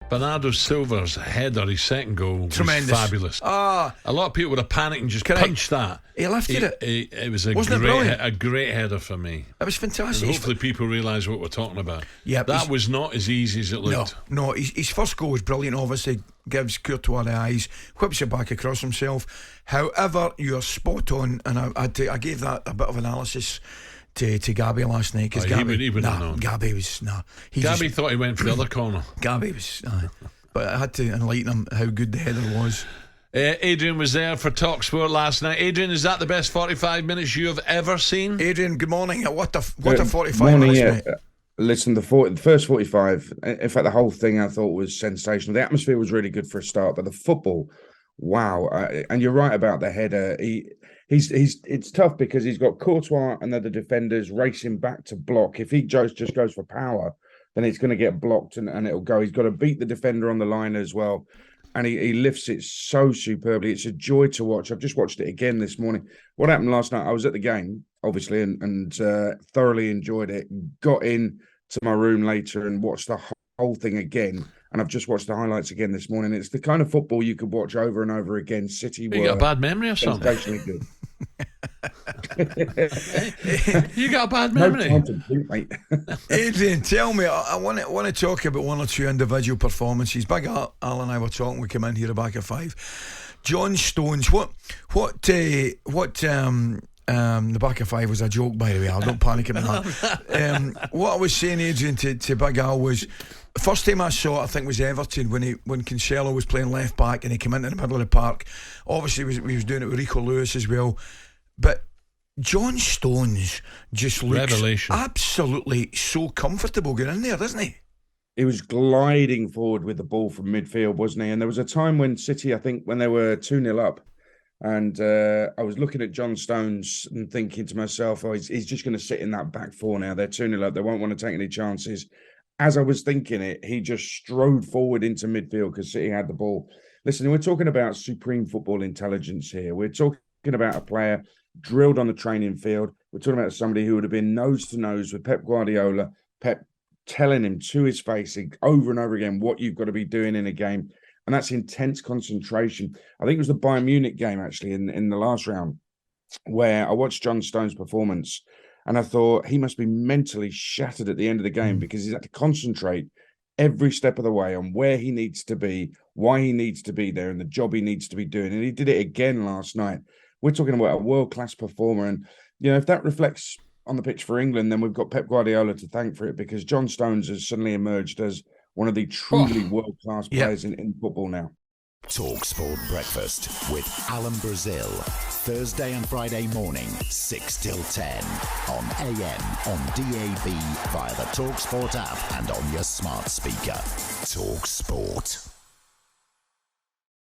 Bernardo Silva's header, his second goal, Tremendous. was fabulous. A lot of people would have panicked and just punched that. He lifted it. It was a great header for me. It was fantastic. And hopefully people realise what we're talking about. Yeah, that was not as easy as it looked. No, his first goal was brilliant. Obviously, gives Courtois the eyes, whips it back across himself. However, you're spot on, and I gave that a bit of analysis to Gabby last night, because Gabby thought he went for the other corner. Gabby was but I had to enlighten him how good the header was. Adrian was there for talkSPORT last night. Adrian, is that the best 45 minutes you have ever seen? Adrian, good morning. What a 45 minutes, mate. Listen, the first 45, in fact, the whole thing I thought was sensational. The atmosphere was really good for a start, but the football, wow. And you're right about the header. It's tough because he's got Courtois and the defenders racing back to block. If he just goes for power, then it's going to get blocked and it'll go. He's got to beat the defender on the line as well. And he lifts it so superbly. It's a joy to watch. I've just watched it again this morning. What happened last night? I was at the game, obviously, and thoroughly enjoyed it. Got in to my room later and watched the whole thing again. And I've just watched the highlights again this morning. It's the kind of football you could watch over and over again. City were... You got a bad memory or something? Sensationally good. You got a bad memory. No time to think, mate. Adrian, tell me, I want to talk about one or two individual performances. Big Al and I were talking, we came in here back at 5. John Stones, what the back of 5 was a joke, by the way. I don't panic about that. What I was saying, Adrian, to Big Al was, first time I saw it, I think, was Everton when Cancelo was playing left back and he came into the middle of the park. Obviously, we was doing it with Rico Lewis as well. But John Stones just looks absolutely so comfortable getting in there, doesn't he? He was gliding forward with the ball from midfield, wasn't he? And there was a time when City, I think, when they were 2-0 up, and I was looking at John Stones and thinking to myself, he's just going to sit in that back four now. They're 2-0 up. They won't want to take any chances. As I was thinking it, he just strode forward into midfield because City had the ball. Listen, we're talking about supreme football intelligence here. We're talking about a player drilled on the training field. We're talking about somebody who would have been nose to nose with Pep Guardiola, Pep telling him to his face over and over again what you've got to be doing in a game. And that's intense concentration. I think it was the Bayern Munich game, actually, in the last round, where I watched John Stones' performance and I thought he must be mentally shattered at the end of the game because he's had to concentrate every step of the way on where he needs to be, why he needs to be there, and the job he needs to be doing. And he did it again last night. We're talking about a world-class performer. And, you know, if that reflects on the pitch for England, then we've got Pep Guardiola to thank for it, because John Stones has suddenly emerged as one of the truly world-class players in football now. talkSPORT Breakfast with Alan Brazil. Thursday and Friday morning, 6 till 10. On AM, on DAB, via the talkSPORT app and on your smart speaker. talkSPORT.